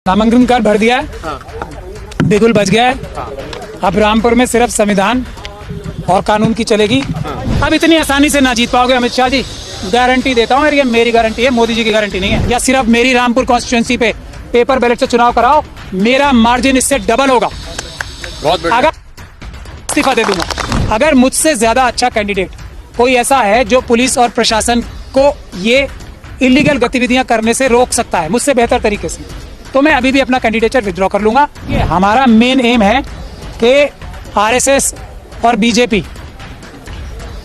नामांकन कार्ड भर दिया है, बिल्कुल बच गया है। अब रामपुर में सिर्फ संविधान और कानून की चलेगी। अब इतनी आसानी से ना जीत पाओगे अमित शाह जी, गारंटी देता हूँ। ये मेरी गारंटी है, मोदी जी की गारंटी नहीं है। या सिर्फ मेरी रामपुर कॉन्स्टिट्यूंसी पे पेपर बैलेट से चुनाव कराओ, मेरा मार्जिन इससे डबल होगा। अगर इस्तीफा दे दूंगा। अगर मुझसे ज्यादा अच्छा कैंडिडेट कोई ऐसा है जो पुलिस और प्रशासन को ये इलीगल गतिविधियां करने से रोक सकता है मुझसे बेहतर तरीके से, तो मैं अभी भी अपना कैंडिडेचर विड्रॉ कर लूंगा। ये हमारा मेन एम है कि आरएसएस और बीजेपी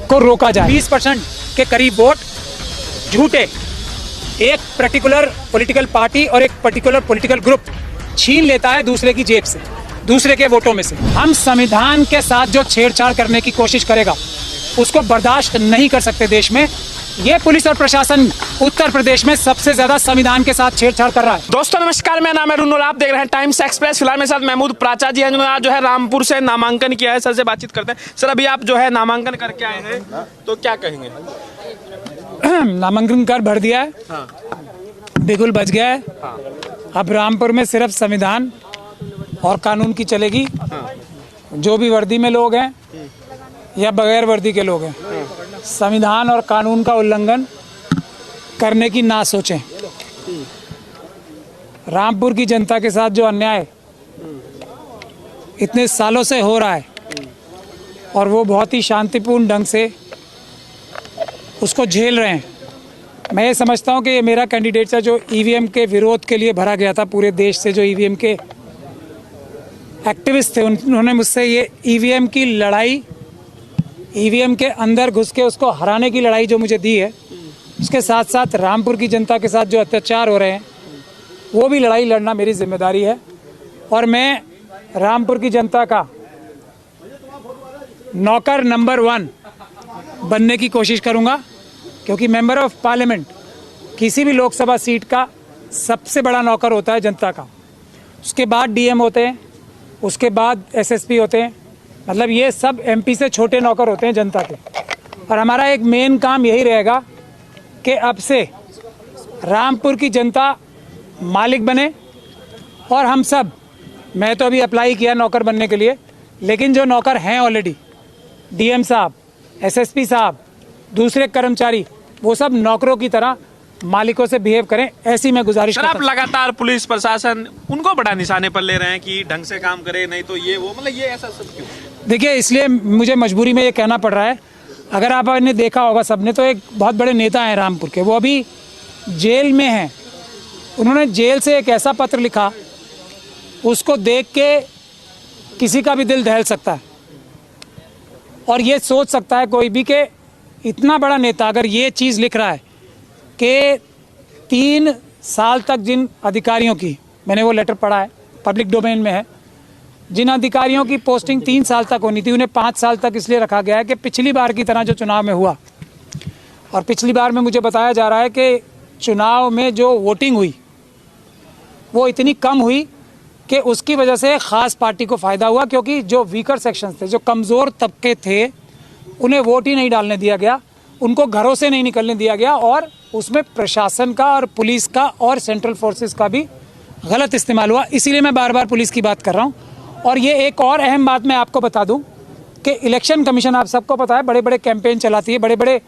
को रोका जाए। 20% के करीब वोट झूठे एक पर्टिकुलर पॉलिटिकल पार्टी और एक पर्टिकुलर पॉलिटिकल ग्रुप छीन लेता है दूसरे की जेब से, दूसरे के वोटों में से। हम संविधान के साथ जो छेड़छाड़ करने की कोशिश करेगा उसको बर्दाश्त नहीं कर सकते देश में। ये पुलिस और प्रशासन उत्तर प्रदेश में सबसे ज्यादा संविधान के साथ छेड़छाड़ कर रहा है। दोस्तों नमस्कार, मेरा नाम है रुन और आप देख रहे हैं टाइम्स एक्सप्रेस। फिलहाल मेरे साथ महमूद प्राचा जी हैं जिन्होंने आज जो है रामपुर से नामांकन किया है। सर से बातचीत करते हैं। सर, अभी आप जो है नामांकन करके आए हैं, तो क्या कहेंगे? नामांकन कार्ड भर दिया है, बिल्कुल बच गया है। अब रामपुर में सिर्फ संविधान और कानून की चलेगी। जो भी वर्दी में लोग हैं या बगैर वर्दी के लोग हैं, संविधान और कानून का उल्लंघन करने की ना सोचें। रामपुर की जनता के साथ जो अन्याय इतने सालों से हो रहा है और वो बहुत ही शांतिपूर्ण ढंग से उसको झेल रहे हैं। मैं ये समझता हूँ कि ये मेरा कैंडिडेट जो ईवीएम के विरोध के लिए भरा गया था पूरे देश से, जो ईवीएम के एक्टिविस्ट थे, उन्होंने मुझसे ये ईवीएम की लड़ाई, ईवीएम के अंदर घुस के उसको हराने की लड़ाई जो मुझे दी है, उसके साथ साथ रामपुर की जनता के साथ जो अत्याचार हो रहे हैं वो भी लड़ाई लड़ना मेरी जिम्मेदारी है। और मैं रामपुर की जनता का नौकर नंबर 1 बनने की कोशिश करूंगा, क्योंकि मेंबर ऑफ पार्लियामेंट किसी भी लोकसभा सीट का सबसे बड़ा नौकर होता है जनता का। उसके बाद डीएम होते हैं, उसके बाद एसएसपी होते हैं, मतलब ये सब एमपी से छोटे नौकर होते हैं जनता के। और हमारा एक मेन काम यही रहेगा कि अब से रामपुर की जनता मालिक बने और हम सब, मैं तो अभी अप्लाई किया नौकर बनने के लिए, लेकिन जो नौकर हैं ऑलरेडी, डीएम साहब, एसएसपी साहब, दूसरे कर्मचारी, वो सब नौकरों की तरह मालिकों से बिहेव करें, ऐसी मैं गुजारिश करता हूं। आप लगातार पुलिस प्रशासन उनको बड़ा निशाने पर ले रहे हैं कि ढंग से काम करे, नहीं तो ये वो, मतलब ये ऐसा सब क्यों? देखिए, इसलिए मुझे मजबूरी में ये कहना पड़ रहा है। अगर आपने देखा होगा सबने, तो एक बहुत बड़े नेता हैं रामपुर के, वो अभी जेल में हैं। उन्होंने जेल से एक ऐसा पत्र लिखा, उसको देख के किसी का भी दिल दहल सकता है और ये सोच सकता है कोई भी कि इतना बड़ा नेता अगर ये चीज़ लिख रहा है कि 3 साल तक जिन अधिकारियों की, मैंने वो लेटर पढ़ा है, पब्लिक डोमेन में है, जिन अधिकारियों की पोस्टिंग 3 साल तक होनी थी उन्हें 5 साल तक इसलिए रखा गया है कि पिछली बार की तरह जो चुनाव में हुआ, और पिछली बार में मुझे बताया जा रहा है कि चुनाव में जो वोटिंग हुई वो इतनी कम हुई कि उसकी वजह से ख़ास पार्टी को फ़ायदा हुआ, क्योंकि जो वीकर सेक्शंस थे, जो कमज़ोर तबके थे, उन्हें वोट ही नहीं डालने दिया गया, उनको घरों से नहीं निकलने दिया गया, और उसमें प्रशासन का और पुलिस का और सेंट्रल फोर्सेस का भी गलत इस्तेमाल हुआ। इसीलिए मैं बार बार पुलिस की बात कर रहा हूँ। और ये एक और अहम बात मैं आपको बता दूं कि इलेक्शन कमीशन, आप सबको पता है, बड़े बड़े कैंपेन चलाती है, बड़े बड़े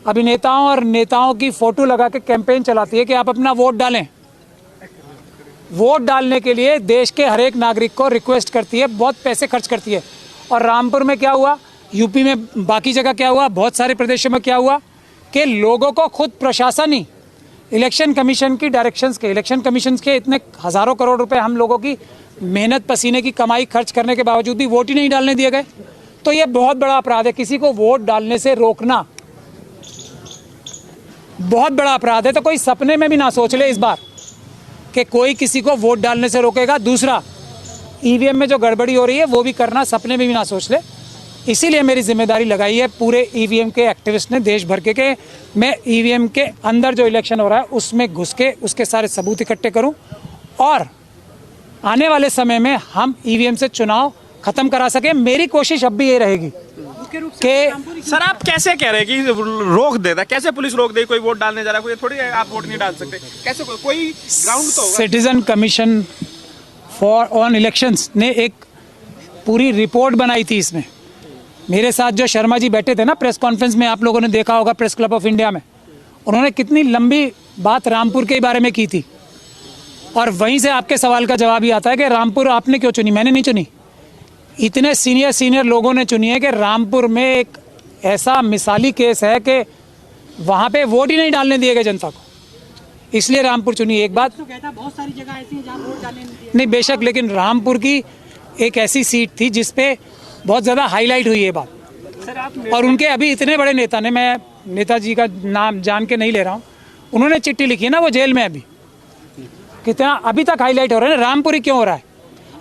अभिनेताओं और नेताओं की फ़ोटो लगा के कैंपेन चलाती है कि आप अपना वोट डालें। वोट डालने के लिए देश के हर एक नागरिक को रिक्वेस्ट करती है, बहुत पैसे खर्च करती है। और रामपुर में क्या हुआ, यूपी में, बाकी जगह क्या हुआ, बहुत सारे प्रदेशों में क्या हुआ कि लोगों को खुद प्रशासन ही इलेक्शन कमीशन की डायरेक्शंस के, इलेक्शन कमीशन के इतने हज़ारों करोड़ रुपए हम लोगों की मेहनत पसीने की कमाई खर्च करने के बावजूद भी वोट ही नहीं डालने दिए गए। तो ये बहुत बड़ा अपराध है। किसी को वोट डालने से रोकना बहुत बड़ा अपराध है। तो कोई सपने में भी ना सोच ले इस बार कि कोई किसी को वोट डालने से रोकेगा। दूसरा, ईवीएम में जो गड़बड़ी हो रही है वो भी करना सपने में भी ना सोच ले। इसीलिए मेरी जिम्मेदारी लगाई है पूरे ईवीएम के एक्टिविस्ट ने देश भर के मैं ईवीएम के अंदर जो इलेक्शन हो रहा है उसमें घुस के उसके सारे सबूत इकट्ठे करूं और आने वाले समय में हम ईवीएम से चुनाव खत्म करा सके। मेरी कोशिश अब भी ये रहेगी कि सर आप कैसे कह रहे हैं कि रोक देता, कैसे पुलिस रोक दे? कोई वोट डालने जा रहा है, कोई थोड़ी है, आप वोट नहीं डाल सकते, कैसे? कोई ग्राउंड तो होगा। Citizen commission for on elections ने एक पूरी रिपोर्ट बनाई थी। इसमें मेरे साथ जो शर्मा जी बैठे थे ना प्रेस कॉन्फ्रेंस में, आप लोगों ने देखा होगा प्रेस क्लब ऑफ इंडिया में, उन्होंने कितनी लंबी बात रामपुर के बारे में की थी। और वहीं से आपके सवाल का जवाब ही आता है कि रामपुर आपने क्यों चुनी? मैंने नहीं चुनी, इतने सीनियर लोगों ने चुनी है कि रामपुर में एक ऐसा मिसाली केस है कि वहाँ पे वोट ही नहीं डालने दिए गए जनता को, इसलिए रामपुर चुनी। एक बात तो कहता बहुत सारी जगह ऐसी हैं जहाँ वोट डालने नहीं दिए। नहीं, बेशक, लेकिन रामपुर की एक ऐसी सीट थी जिसपे बहुत ज़्यादा हाईलाइट हुई ये बात। सर आप और उनके अभी इतने बड़े नेता ने, मैं नेताजी का नाम जान के नहीं ले रहा हूँ, उन्होंने चिट्ठी लिखी है ना, वो जेल में अभी, कितना अभी तक हाईलाइट हो रहा है ना रामपुरी क्यों हो रहा है।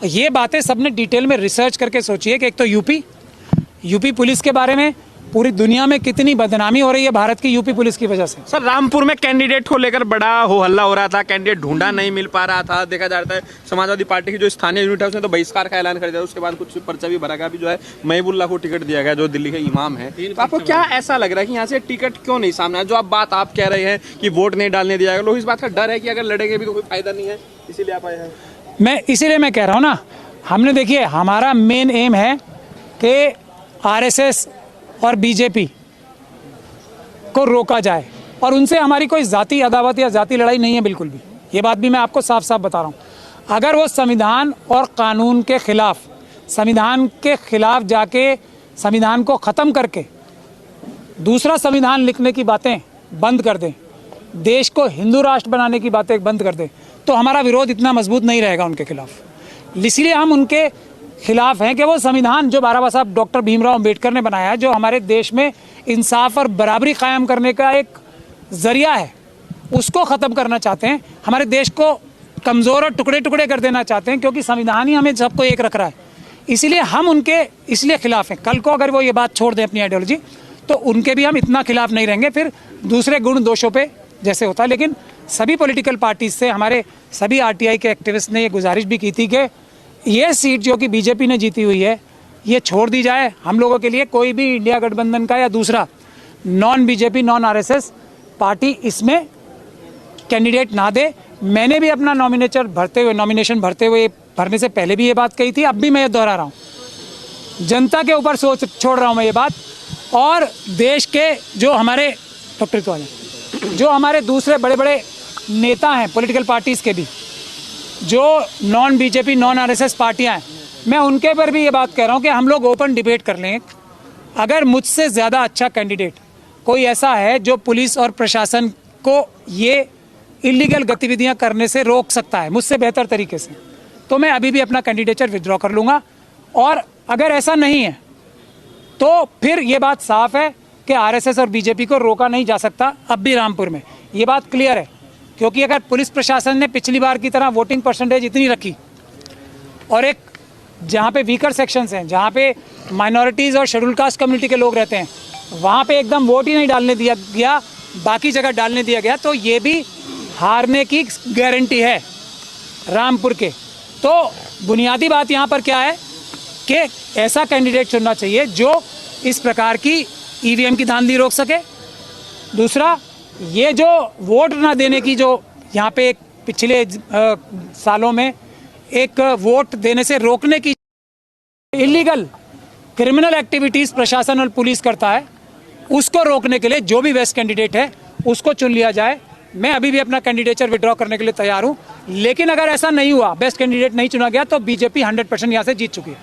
ये बातें सबने डिटेल में रिसर्च करके सोची है कि एक तो यूपी पुलिस के बारे में पूरी दुनिया में कितनी बदनामी हो रही है भारत की यूपी पुलिस की वजह से। सर रामपुर में कैंडिडेट को लेकर बड़ा हो हल्ला हो रहा था, कैंडिडेट ढूंढा नहीं मिल पा रहा था। देखा जा रहा है समाजवादी पार्टी की जो स्थानीय यूनिट है उसने तो बहिष्कार का ऐलान कर दिया, उसके बाद कुछ पर्चा भी भरा गया। अभी जो है महबूबुल्लाह को टिकट दिया गया जो दिल्ली के इमाम है। तो आपको क्या ऐसा लग रहा है कि यहाँ से टिकट क्यों नहीं सामने आया? जो आप कह रहे हैं कि वोट नहीं डालने दिया गया, लोग इस बात का डर है कि अगर लड़ेंगे भी तो कोई फायदा नहीं है, इसीलिए आप आए हैं। इसीलिए मैं कह रहा हूँ ना, हमने देखिए हमारा मेन एम है कि आरएसएस और बीजेपी को रोका जाए, और उनसे हमारी कोई जाति अदावत या जाति लड़ाई नहीं है बिल्कुल भी। ये बात भी मैं आपको साफ साफ बता रहा हूँ। अगर वो संविधान और कानून के खिलाफ, संविधान के खिलाफ जाके संविधान को ख़त्म करके दूसरा संविधान लिखने की बातें बंद कर दें, देश को हिंदू राष्ट्र बनाने की बातें बंद कर दें, तो हमारा विरोध इतना मजबूत नहीं रहेगा उनके खिलाफ। इसलिए हम उनके खिलाफ हैं कि वो संविधान जो बाबा साहब डॉक्टर भीमराव अंबेडकर ने बनाया है, जो हमारे देश में इंसाफ और बराबरी कायम करने का एक जरिया है, उसको ख़त्म करना चाहते हैं। हमारे देश को कमज़ोर और टुकड़े टुकड़े कर देना चाहते हैं, क्योंकि संविधान ही हमें सबको एक रख रहा है। इसलिए हम उनके इसलिए खिलाफ हैं। कल को अगर वो ये बात छोड़ दें अपनी आइडियोलॉजी, तो उनके भी हम इतना खिलाफ नहीं रहेंगे, फिर दूसरे गुण दोषों पे जैसे होता है। लेकिन सभी पॉलिटिकल पार्टीज से, हमारे सभी आरटीआई के एक्टिविस्ट ने ये गुजारिश भी की थी कि ये सीट जो कि बीजेपी ने जीती हुई है, ये छोड़ दी जाए। हम लोगों के लिए कोई भी इंडिया गठबंधन का या दूसरा non BJP non RSS party इसमें कैंडिडेट ना दे। मैंने भी अपना नॉमिनेशन भरने से पहले भी ये बात कही थी, अब भी मैं ये दोहरा रहा हूँ। जनता के ऊपर छोड़ रहा हूँ मैं ये बात। और देश के जो हमारे जो हमारे दूसरे बड़े बड़े नेता हैं पॉलिटिकल पार्टीज़ के भी, जो नॉन बीजेपी नॉन आरएसएस पार्टियां हैं, मैं उनके पर भी ये बात कह रहा हूं कि हम लोग ओपन डिबेट कर लें। अगर मुझसे ज़्यादा अच्छा कैंडिडेट कोई ऐसा है जो पुलिस और प्रशासन को ये इलीगल गतिविधियां करने से रोक सकता है मुझसे बेहतर तरीके से, तो मैं अभी भी अपना कैंडिडेचर विड्रॉ कर लूँगा। और अगर ऐसा नहीं है तो फिर ये बात साफ है कि आरएसएस और बीजेपी को रोका नहीं जा सकता अब भी रामपुर में, ये बात क्लियर है। क्योंकि अगर पुलिस प्रशासन ने पिछली बार की तरह वोटिंग परसेंटेज इतनी रखी, और एक जहाँ पे वीकर सेक्शंस हैं, जहाँ पे माइनॉरिटीज़ और शेड्यूल कास्ट कम्युनिटी के लोग रहते हैं, वहाँ पे एकदम वोट ही नहीं डालने दिया गया, बाकी जगह डालने दिया गया, तो ये भी हारने की गारंटी है रामपुर के। तो बुनियादी बात यहाँ पर क्या है कि ऐसा कैंडिडेट चुनना चाहिए जो इस प्रकार की ईवीएम की धांधली रोक सके। दूसरा, ये जो वोट ना देने की जो यहाँ पे एक पिछले सालों में एक वोट देने से रोकने की इलीगल क्रिमिनल एक्टिविटीज़ प्रशासन और पुलिस करता है, उसको रोकने के लिए जो भी बेस्ट कैंडिडेट है उसको चुन लिया जाए। मैं अभी भी अपना कैंडिडेचर विड्रॉ करने के लिए तैयार हूँ। लेकिन अगर ऐसा नहीं हुआ, बेस्ट कैंडिडेट नहीं चुना गया, तो बीजेपी 100% यहाँ से जीत चुकी है।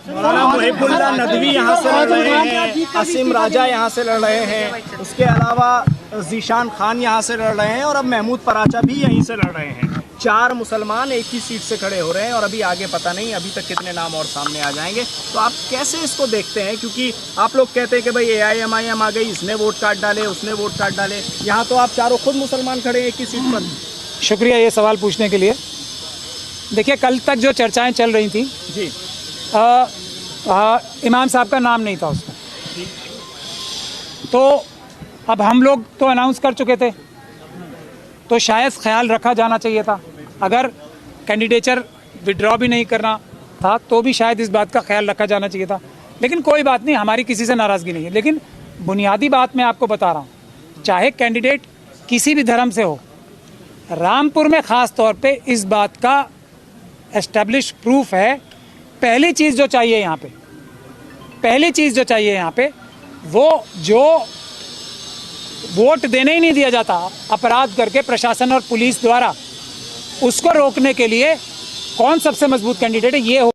मुहिबुल्लाह नदवी यहाँ से लड़ रहे हैं, असीम राजा यहाँ से लड़ रहे हैं, उसके अलावा जीशान खान यहाँ से लड़ रहे हैं, और अब महमूद पराचा भी यहीं से लड़ रहे हैं। 4 मुसलमान एक ही सीट से खड़े हो रहे हैं, और अभी आगे पता नहीं अभी तक कितने नाम और सामने आ जाएंगे। तो आप कैसे इसको देखते हैं? क्योंकि आप लोग कहते हैं कि भाई AIMIM आ गई, इसने वोट कार्ड डाले, उसने वोट कार्ड डाले, यहाँ तो आप चारों खुद मुसलमान खड़े हैं एक ही सीट पर। शुक्रिया ये सवाल पूछने के लिए। देखिए, कल तक जो चर्चाएं चल रही थी जी, इमाम साहब का नाम नहीं था उसमें, तो अब हम लोग तो अनाउंस कर चुके थे, तो शायद ख्याल रखा जाना चाहिए था। अगर कैंडिडेचर विड्रॉ भी नहीं करना था तो भी शायद इस बात का ख्याल रखा जाना चाहिए था। लेकिन कोई बात नहीं, हमारी किसी से नाराज़गी नहीं है। लेकिन बुनियादी बात मैं आपको बता रहा हूँ, चाहे कैंडिडेट किसी भी धर्म से हो, रामपुर में ख़ास तौर पे इस बात का एस्टेब्लिश प्रूफ है। पहली चीज़ जो चाहिए यहाँ पे, पहली चीज़ जो चाहिए यहाँ पे, वो जो वोट देने ही नहीं दिया जाता अपराध करके प्रशासन और पुलिस द्वारा, उसको रोकने के लिए कौन सबसे मजबूत कैंडिडेट है ये हो।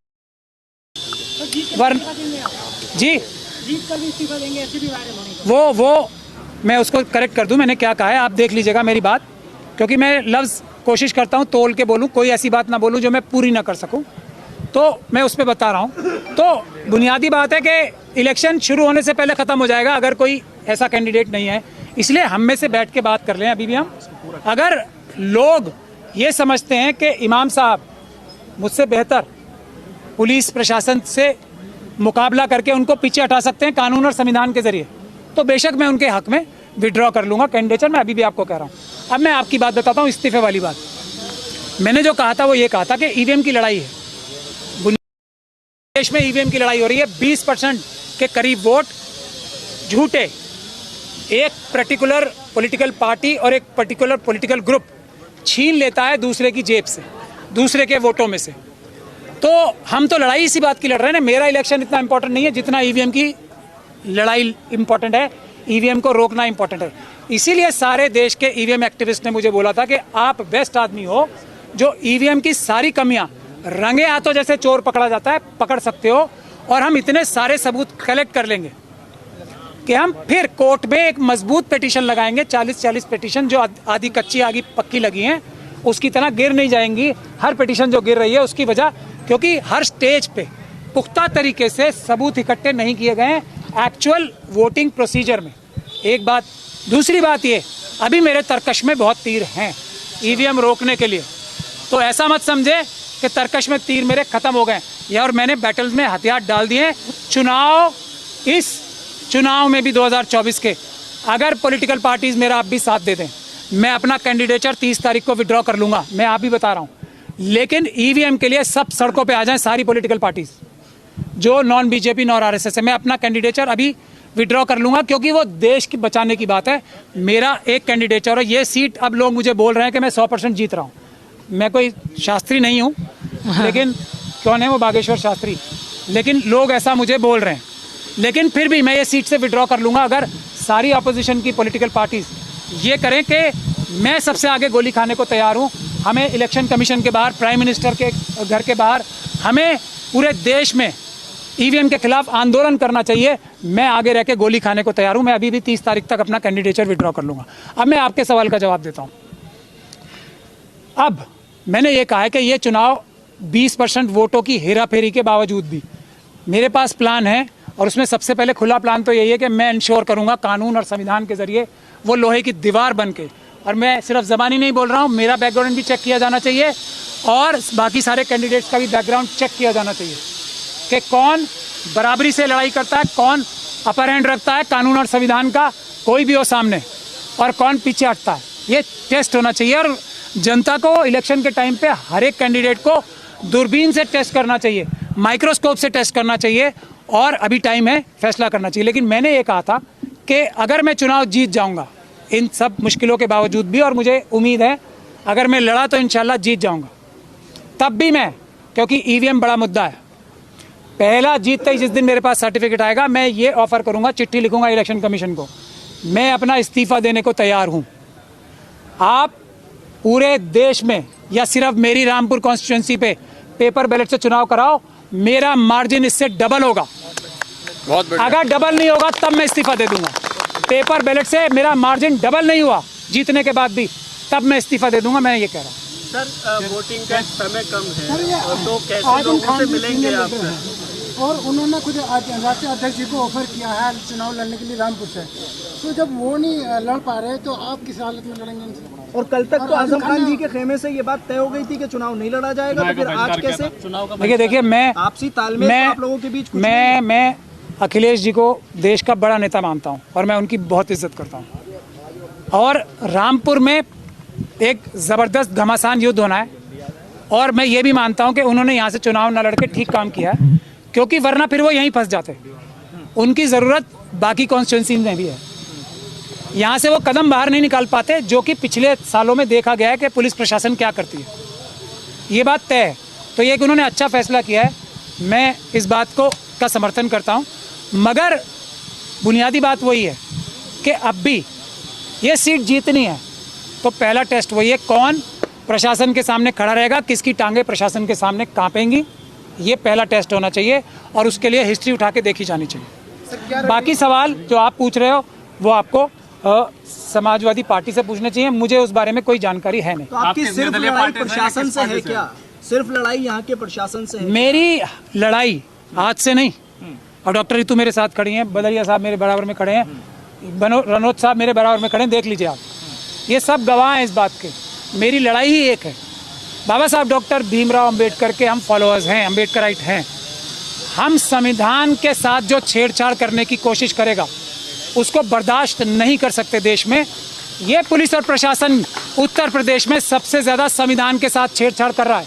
जी जीत कर भी इस्तीफा देंगे, ऐसे भी वायरल होने वो मैं उसको करेक्ट कर दूं, मैंने क्या कहा है आप देख लीजिएगा मेरी बात, क्योंकि मैं लफ्ज़ कोशिश करता हूं तोल के बोलूं, कोई ऐसी बात ना बोलूं जो मैं पूरी ना कर सकूं, तो मैं उस पर बता रहा हूं। तो बुनियादी बात है कि इलेक्शन शुरू होने से पहले ख़त्म हो जाएगा अगर कोई ऐसा कैंडिडेट नहीं है। इसलिए हम में से बैठ के बात कर लें अभी भी हम। अगर लोग ये समझते हैं कि इमाम साहब मुझसे बेहतर पुलिस प्रशासन से मुकाबला करके उनको पीछे हटा सकते हैं कानून और संविधान के जरिए, तो बेशक मैं उनके हक में विड्रॉ कर लूँगा कैंडिडेचर। मैं अभी भी आपको कह रहा हूँ। अब मैं आपकी बात बताता हूँ, इस्तीफे वाली बात। मैंने जो कहा था वो ये कहा था कि ईवीएम की लड़ाई है, देश में ईवीएम की लड़ाई हो रही है। 20% के करीब वोट झूठे एक पर्टिकुलर पॉलिटिकल पार्टी और एक पर्टिकुलर पॉलिटिकल ग्रुप छीन लेता है दूसरे की जेब से, दूसरे के वोटों में से। तो हम तो लड़ाई इसी बात की लड़ रहे हैं ना। मेरा इलेक्शन इतना इंपॉर्टेंट नहीं है जितना ईवीएम की लड़ाई इंपॉर्टेंट है, ईवीएम को रोकना इंपॉर्टेंट है। इसीलिए सारे देश के ईवीएम एक्टिविस्ट ने मुझे बोला था कि आप बेस्ट आदमी हो जो ईवीएम की सारी कमियां रंगे हाथों जैसे चोर पकड़ा जाता है पकड़ सकते हो, और हम इतने सारे सबूत कलेक्ट कर लेंगे कि हम फिर कोर्ट में एक मजबूत पिटीशन लगाएंगे। 40-40 पिटीशन जो आधी कच्ची आधी पक्की लगी हैं उसकी तरह गिर नहीं जाएंगी। हर पिटीशन जो गिर रही है उसकी वजह क्योंकि हर स्टेज पे पुख्ता तरीके से सबूत इकट्ठे नहीं किए गए हैं एक्चुअल वोटिंग प्रोसीजर में। एक बात, दूसरी बात ये, अभी मेरे तरकश में बहुत तीर हैं ईवीएम रोकने के लिए, तो ऐसा मत समझे कि तरकश में तीर मेरे ख़त्म हो गए या और मैंने बैटल्स में हथियार डाल दिए। इस चुनाव में भी 2024 के अगर पॉलिटिकल पार्टीज़ मेरा आप भी साथ दे दें, मैं अपना कैंडिडेचर 30 तारीख को विड्रॉ कर लूँगा, मैं आप भी बता रहा हूँ। लेकिन ईवीएम के लिए सब सड़कों पे आ जाएं सारी पॉलिटिकल पार्टीज़ जो नॉन बीजेपी नॉन आरएसएस है। मैं अपना कैंडिडेचर अभी विड्रॉ कर लूँगा क्योंकि वो देश की बचाने की बात है। मेरा एक कैंडिडेचर है, ये सीट अब लोग मुझे बोल रहे हैं कि मैं 100% जीत रहा हूँ। मैं कोई शास्त्री नहीं हूँ, लेकिन कौन है वो बागेश्वर शास्त्री, लेकिन लोग ऐसा मुझे बोल रहे हैं। लेकिन फिर भी मैं ये सीट से विड्रॉ कर लूँगा अगर सारी अपोजिशन की पॉलिटिकल पार्टीज़ ये करें कि मैं सबसे आगे गोली खाने को तैयार हूँ। हमें इलेक्शन कमीशन के बाहर, प्राइम मिनिस्टर के घर के बाहर, हमें पूरे देश में ईवीएम के खिलाफ आंदोलन करना चाहिए। मैं आगे रह के गोली खाने को तैयार हूँ। मैं अभी भी 30 तारीख तक अपना कैंडिडेचर विड्रॉ कर लूँगा। अब मैं आपके सवाल का जवाब देता हूँ। अब मैंने ये कहा है कि ये चुनाव 20% वोटों की हेराफेरी के बावजूद भी मेरे पास प्लान है, और उसमें सबसे पहले खुला प्लान तो यही है कि मैं इंश्योर करूंगा कानून और संविधान के जरिए वो लोहे की दीवार बन के, और मैं सिर्फ ज़बानी नहीं बोल रहा हूँ, मेरा बैकग्राउंड भी चेक किया जाना चाहिए और बाकी सारे कैंडिडेट्स का भी बैकग्राउंड चेक किया जाना चाहिए कि कौन बराबरी से लड़ाई करता है, कौन अपर हैंड रखता है कानून और संविधान का, कोई भी हो सामने, और कौन पीछे हटता है। ये टेस्ट होना चाहिए और जनता को इलेक्शन के टाइम पे हर एक कैंडिडेट को दूरबीन से टेस्ट करना चाहिए, माइक्रोस्कोप से टेस्ट करना चाहिए, और अभी टाइम है फैसला करना चाहिए। लेकिन मैंने ये कहा था कि अगर मैं चुनाव जीत जाऊंगा इन सब मुश्किलों के बावजूद भी, और मुझे उम्मीद है अगर मैं लड़ा तो इंशाल्लाह जीत जाऊंगा, तब भी मैं, क्योंकि ईवीएम बड़ा मुद्दा है, पहला जीतते ही जिस दिन मेरे पास सर्टिफिकेट आएगा मैं ये ऑफर करूंगा, चिट्ठी लिखूंगा इलेक्शन कमीशन को, मैं अपना इस्तीफा देने को तैयार हूं। आप पूरे देश में या सिर्फ मेरी रामपुर कॉन्स्टिट्यूंसी पे पेपर बैलेट से चुनाव कराओ, मेरा मार्जिन इससे डबल होगा। अगर डबल नहीं होगा तब मैं इस्तीफा दे दूंगा। पेपर बैलेट से मेरा मार्जिन डबल नहीं हुआ जीतने के बाद भी, तब मैं इस्तीफा दे दूंगा। मैं ये कह रहा हूँ। सर, वोटिंग का समय कम है तो कैसे लोगों से मिलेंगे आप? और उन्होंने खुद राष्ट्रीय अध्यक्ष जी को ऑफर किया है चुनाव लड़ने के लिए रामपुर से, तो जब वो नहीं लड़ पा रहे तो आप किस हालत में लड़ेंगे इनसे? और कल तक तो आजम खान जी के खेमे से ये बात तय हो गई थी कि चुनाव नहीं लड़ा जाएगा, तो फिर आज कैसे? देखिए मैं आपसी तालमेल आप लोगों के बीच कुछ मैं अखिलेश जी को देश का बड़ा नेता मानता हूं और मैं उनकी बहुत इज्जत करता हूं, और रामपुर में एक ज़बरदस्त घमासान युद्ध होना है, और मैं ये भी मानता हूं कि उन्होंने यहाँ से चुनाव न लड़के ठीक काम किया है। क्योंकि वरना फिर वो यहीं फंस जाते। उनकी ज़रूरत बाकी कॉन्स्टिट्यूंसी में भी है, यहाँ से वो कदम बाहर नहीं निकाल पाते, जो कि पिछले सालों में देखा गया है कि पुलिस प्रशासन क्या करती है, ये बात तय है। तो ये कि उन्होंने अच्छा फैसला किया है, मैं इस बात को का समर्थन करता हूँ। मगर बुनियादी बात वही है कि अब भी ये सीट जीतनी है तो पहला टेस्ट वही है, कौन प्रशासन के सामने खड़ा रहेगा, किसकी टांगें प्रशासन के सामने कांपेंगी, ये पहला टेस्ट होना चाहिए और उसके लिए हिस्ट्री उठा के देखी जानी चाहिए। बाकी सवाल जो आप पूछ रहे हो वो आपको समाजवादी पार्टी से पूछने चाहिए, मुझे उस बारे में कोई जानकारी है नहीं। तो आपकी सिर्फ लड़ाई प्रशासन से है क्या? सिर्फ लड़ाई यहाँ के प्रशासन से है? मेरी लड़ाई आज से नहीं, और डॉक्टर रितु मेरे साथ खड़ी हैं, बदरिया साहब मेरे बराबर में खड़े हैं, रनौत साहब मेरे बराबर में खड़े हैं, देख लीजिए आप, ये सब गवाह हैं इस बात के। मेरी लड़ाई ही एक है, बाबा साहब डॉक्टर भीमराव अंबेडकर के हम फॉलोअर्स हैं, अंबेडकराइट हैं। हम संविधान के साथ जो छेड़छाड़ करने की कोशिश करेगा उसको बर्दाश्त नहीं कर सकते देश में। ये पुलिस और प्रशासन उत्तर प्रदेश में सबसे ज़्यादा संविधान के साथ छेड़छाड़ कर रहा है।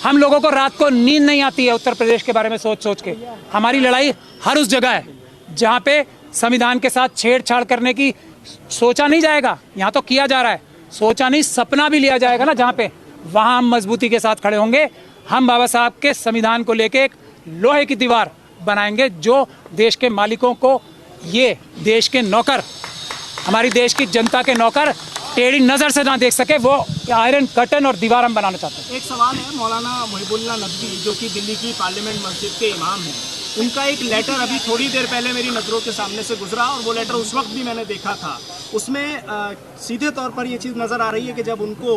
हम लोगों को रात को नींद नहीं आती है उत्तर प्रदेश के बारे में सोच सोच के। हमारी लड़ाई हर उस जगह है जहाँ पे संविधान के साथ छेड़छाड़ करने की सोचा नहीं जाएगा, यहाँ तो किया जा रहा है, सोचा नहीं सपना भी लिया जाएगा ना जहाँ पे, वहाँ हम मजबूती के साथ खड़े होंगे। हम बाबा साहब के संविधान को लेके एक लोहे की दीवार बनाएंगे जो देश के मालिकों को, ये देश के नौकर, हमारी देश की जनता के नौकर टेढ़ी नज़र से ना देख सके, वो आयरन कर्टन और दीवार हम बनाना चाहते हैं। एक सवाल है, मौलाना मुहिबुल्लाह नदवी जो कि दिल्ली की पार्लियामेंट मस्जिद के इमाम हैं, उनका एक लेटर अभी थोड़ी देर पहले मेरी नज़रों के सामने से गुजरा और वो लेटर उस वक्त भी मैंने देखा था। उसमें सीधे तौर पर ये चीज़ नज़र आ रही है कि जब उनको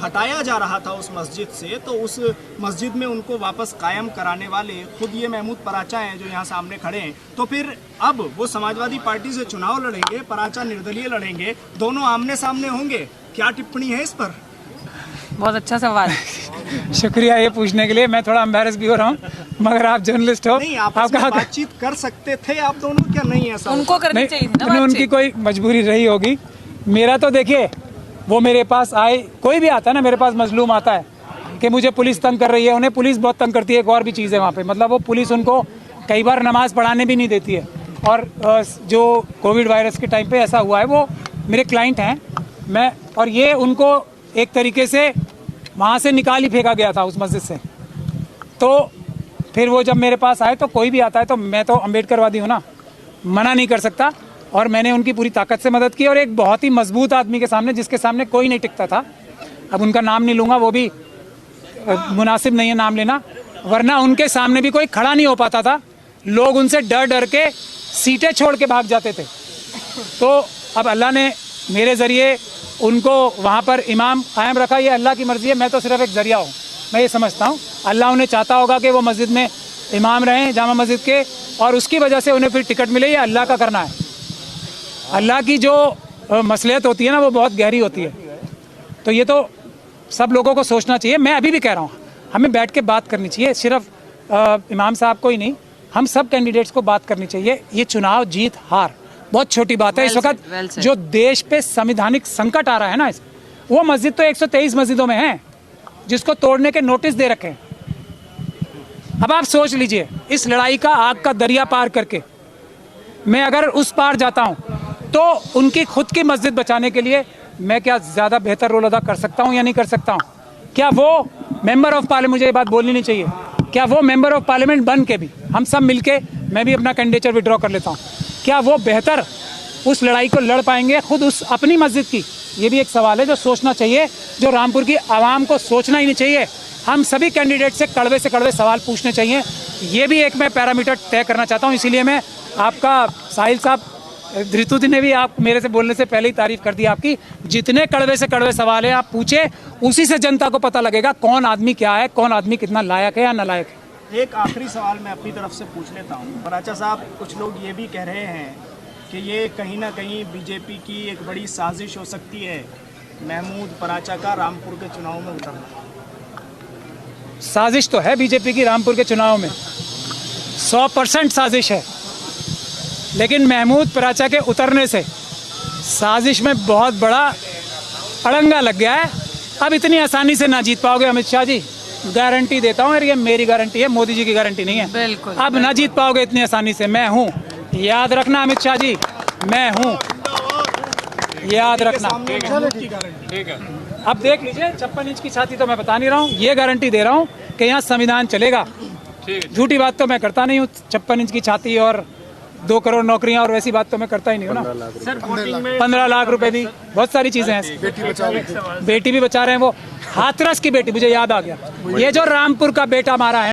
हटाया जा रहा था उस मस्जिद से, तो उस मस्जिद में उनको वापस कायम कराने वाले खुद ये महमूद पराचा हैं जो यहाँ सामने खड़े हैं। तो फिर अब वो समाजवादी पार्टी से चुनाव लड़ेंगे, पराचा निर्दलीय लड़ेंगे, दोनों आमने सामने होंगे, क्या टिप्पणी है इस पर? बहुत अच्छा सवाल। शुक्रिया ये पूछने के लिए, मैं थोड़ा एम्बैरेस भी हो रहा हूँ, मगर आप जर्नलिस्ट हो, नहीं, आपस में बातचीत कर सकते थे आप दोनों, क्या नहीं ऐसा? उनको करनी चाहिए ना बातचीत। उनकी कोई मजबूरी रही होगी। मेरा तो देखिए, वो मेरे पास आए, कोई भी आता है ना मेरे पास मजलूम आता है कि मुझे पुलिस तंग कर रही है, उन्हें पुलिस बहुत तंग करती है। एक और भी चीज़ है वहाँ पे, मतलब वो पुलिस उनको कई बार नमाज पढ़ाने भी नहीं देती है। और जो कोविड वायरस के टाइम पे ऐसा हुआ है, वो मेरे क्लाइंट हैं, मैं, और ये उनको एक तरीके से वहाँ से निकाल ही फेंका गया था उस मस्जिद से। तो फिर वो जब मेरे पास आए, तो कोई भी आता है तो मैं तो अम्बेडकरवादी हूँ ना, मना नहीं कर सकता, और मैंने उनकी पूरी ताकत से मदद की। और एक बहुत ही मजबूत आदमी के सामने, जिसके सामने कोई नहीं टिकता था, अब उनका नाम नहीं लूँगा, वो भी मुनासिब नहीं है नाम लेना, वरना उनके सामने भी कोई खड़ा नहीं हो पाता था, लोग उनसे डर डर के सीटें छोड़ के भाग जाते थे। तो अब अल्लाह ने मेरे ज़रिए उनको वहाँ पर इमाम कायम रखा, ये अल्लाह की मर्ज़ी है, मैं तो सिर्फ एक ज़रिया हूँ। मैं ये समझता हूँ अल्लाह उन्हें चाहता होगा कि वो मस्जिद में इमाम रहें, जामा मस्जिद के, और उसकी वजह से उन्हें फिर टिकट मिले, ये अल्लाह का करना है। अल्लाह की जो मसलियत होती है ना, वो बहुत गहरी होती है। तो ये तो सब लोगों को सोचना चाहिए। मैं अभी भी कह रहा हूँ, हमें बैठ के बात करनी चाहिए, सिर्फ इमाम साहब को ही नहीं, हम सब कैंडिडेट्स को बात करनी चाहिए। ये चुनाव जीत हार बहुत छोटी बात है। इस वक्त जो देश पे संवैधानिक संकट आ रहा है ना, वो मस्जिद तो 123 मस्जिदों में है जिसको तोड़ने के नोटिस दे रखे हैं। अब आप सोच लीजिए, इस लड़ाई का आग का दरिया पार करके मैं अगर उस पार जाता हूं, तो उनकी खुद की मस्जिद बचाने के लिए मैं क्या ज़्यादा बेहतर रोल अदा कर सकता हूं या नहीं कर सकता हूं? क्या वो मेंबर ऑफ पार्लियामेंट, मुझे ये बात बोलनी नहीं चाहिए, क्या वो मेंबर ऑफ पार्लियामेंट बन के भी हम सब मिलके, मैं भी अपना कैंडिडेचर विड्रॉ कर लेता हूँ, क्या वो बेहतर उस लड़ाई को लड़ पाएंगे खुद उस अपनी मस्जिद की? ये भी एक सवाल है जो सोचना चाहिए, जो रामपुर की आवाम को सोचना ही नहीं चाहिए। हम सभी कैंडिडेट से कड़वे सवाल पूछने चाहिए। ये भी एक मैं पैरामीटर तय करना चाहता हूँ। इसीलिए मैं आपका साहिल साहब, ऋतु ने भी आप मेरे से बोलने से पहले ही तारीफ कर दी आपकी। जितने कड़वे से कड़वे सवाल है आप पूछे, उसी से जनता को पता लगेगा कौन आदमी क्या है, कौन आदमी कितना लायक है या नालायक है। एक आखिरी सवाल मैं अपनी तरफ से पूछ लेता हूँ। पराचा साहब, कुछ लोग ये भी कह रहे हैं कि ये कहीं ना कहीं बीजेपी की एक बड़ी साजिश हो सकती है, महमूद पराचा का रामपुर के चुनाव में उतरना। साजिश तो है बीजेपी की रामपुर के चुनाव में, 100% साजिश है, लेकिन महमूद पराचा के उतरने से साजिश में बहुत बड़ा अड़ंगा लग गया है। अब इतनी आसानी से ना जीत पाओगे अमित शाह जी, गारंटी देता हूँ, ये मेरी गारंटी है, मोदी जी की गारंटी नहीं है। बिल्कुल, अब ना जीत पाओगे इतनी आसानी से। मैं हूँ, याद रखना अमित शाह जी, मैं हूँ, याद रखना। ठीक है। अब देख लीजिए 56 इंच की छाती तो मैं बता नहीं रहा हूँ, ये गारंटी दे रहा हूँ कि यहाँ संविधान चलेगा। झूठी बात तो मैं करता नहीं हूँ। 56 इंच की छाती और 2 करोड़ नौकरियां और वैसी बात तो मैं करता ही नहीं हूँ ना। 15 लाख रुपए दी, बहुत सारी चीजें हैं। बेटी भी बचा रहे हैं, वो हाथरस की बेटी, मुझे याद आ गया, ये जो रामपुर का बेटा मारा है।